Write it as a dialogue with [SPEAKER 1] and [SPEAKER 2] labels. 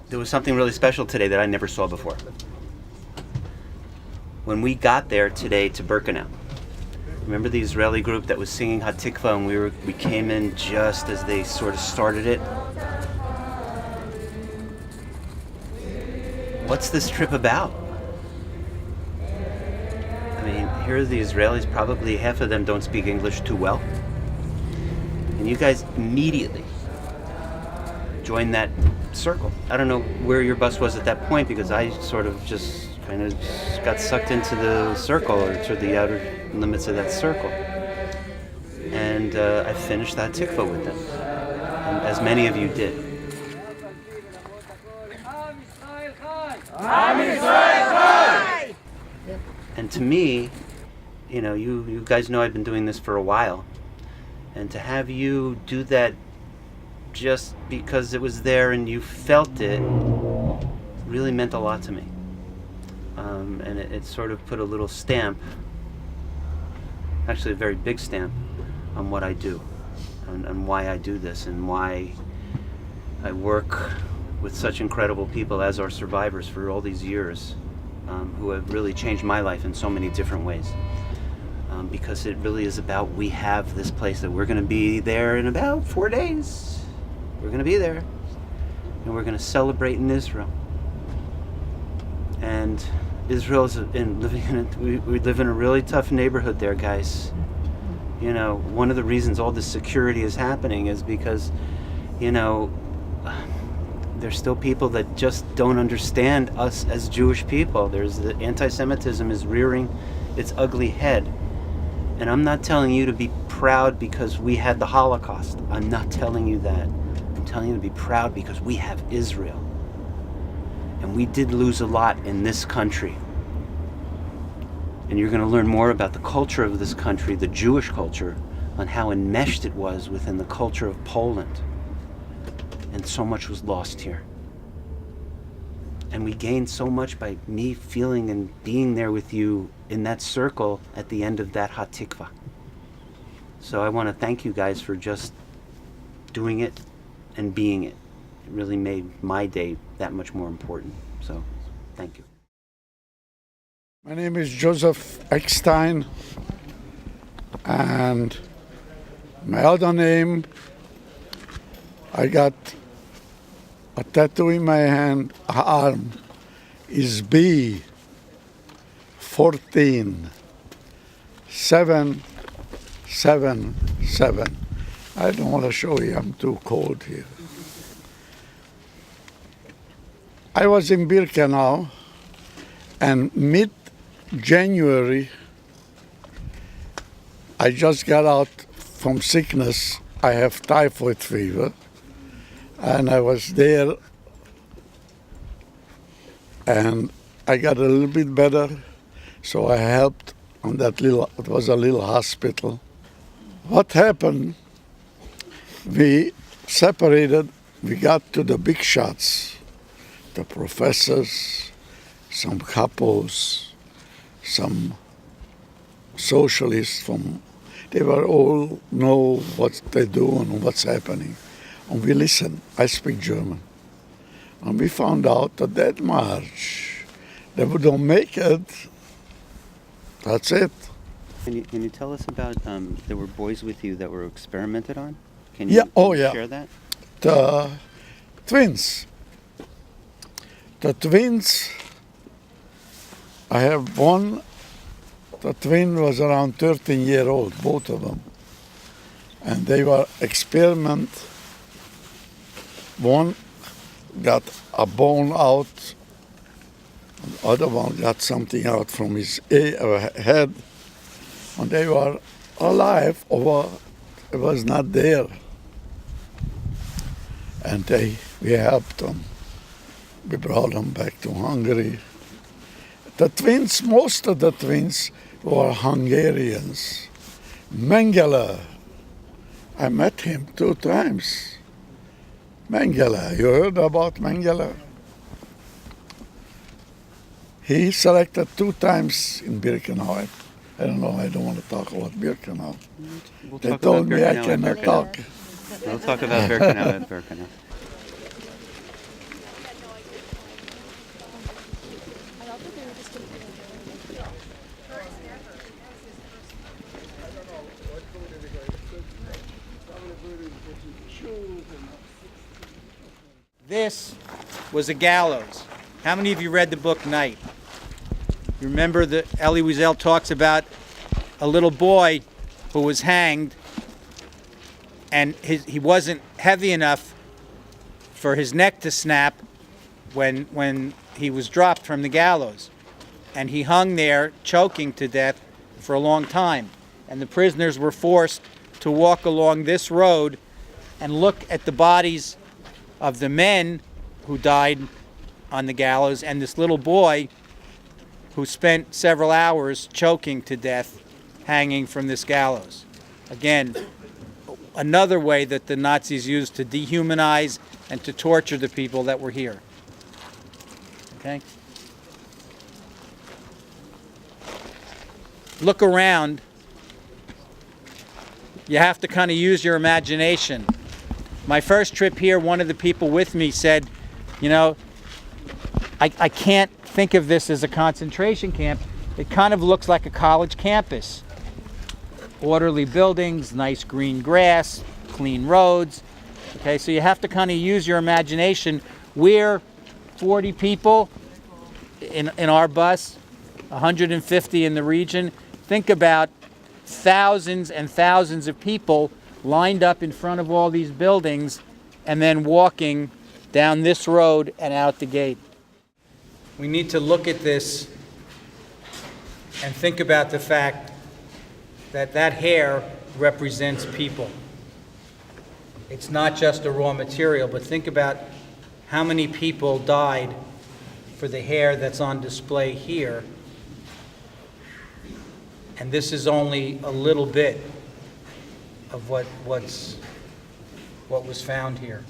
[SPEAKER 1] there was something really special today that I never saw before. When we got there today to Birkenau, remember the Israeli group that was singing Hatikva, and we came in just as they sort of started it? What's this trip about? I mean, here are the Israelis, probably half of them don't speak English too well. And you guys immediately joined that circle. I don't know where your bus was at that point, because I sort of just kind of got sucked into the circle, or to the outer limits of that circle. And I finished that tikva with them, as many of you did. And to me, you guys know I've been doing this for a while, and to have you do that just because it was there and you felt it really meant a lot to me. And it sort of put a little stamp, actually a very big stamp, on what I do, and why I do this, and why I work with such incredible people as our survivors for all these years, who have really changed my life in so many different ways. Because it really is about, we have this place that we're going to be there in about 4 days. We're going to be there, and we're going to celebrate in Israel. And Israel is we live in a really tough neighborhood there, guys. One of the reasons all this security is happening is because, there's still people that just don't understand us as Jewish people. There's the anti-Semitism is rearing its ugly head. And I'm not telling you to be proud because we had the Holocaust. I'm not telling you that. I'm telling you to be proud because we have Israel. And we did lose a lot in this country. And you're going to learn more about the culture of this country, the Jewish culture, on how enmeshed it was within the culture of Poland. And so much was lost here. And we gained so much by me feeling and being there with you in that circle at the end of that Hatikva. So I want to thank you guys for just doing it and being it. It really made my day that much more important. So, thank you.
[SPEAKER 2] My name is Joseph Eckstein, and my other name, I got a tattoo in my hand, arm, is B14 777. I don't want to show you, I'm too cold here. I was in Birkenau, and mid-January, I just got out from sickness. I have typhoid fever, and I was there, and I got a little bit better, so I helped on that it was a little hospital. What happened, we separated, we got to the big shots, the professors, some couples, some socialists they were all know what they do and what's happening. And we listen. I speak German. And we found out that march, they wouldn't make it. That's it.
[SPEAKER 1] Can you tell us about, there were boys with you that were experimented on? Can you share that?
[SPEAKER 2] The twins. The twins, I have one, the twin was around 13-year-old, both of them. And they were experiment. One got a bone out, the other one got something out from his head, and they were alive, or it was not there. And we helped them. We brought them back to Hungary. The twins, most of the twins were Hungarians. Mengele, I met him 2 times. Mengele, you heard about Mengele? He selected 2 times in Birkenau. I don't know, I don't want to talk about Birkenau. They told me I cannot talk.
[SPEAKER 1] We'll talk about Birkenau at Birkenau.
[SPEAKER 3] This was a gallows. How many of you read the book Night? You remember that Elie Wiesel talks about a little boy who was hanged, and he wasn't heavy enough for his neck to snap when he was dropped from the gallows. And he hung there choking to death for a long time. And the prisoners were forced to walk along this road and look at the bodies of the men who died on the gallows and this little boy who spent several hours choking to death hanging from this gallows. Again, another way that the Nazis used to dehumanize and to torture the people that were here. Okay? Look around. You have to kind of use your imagination. My first trip here, one of the people with me said, you know, I can't think of this as a concentration camp. It kind of looks like a college campus. Orderly buildings, nice green grass, clean roads. Okay, so you have to kind of use your imagination. We're 40 people in our bus, 150 in the region. Think about thousands and thousands of people lined up in front of all these buildings and then walking down this road and out the gate. We need to look at this and think about the fact that that hair represents people. It's not just a raw material, but think about how many people died for the hair that's on display here. And this is only a little bit of what was found here.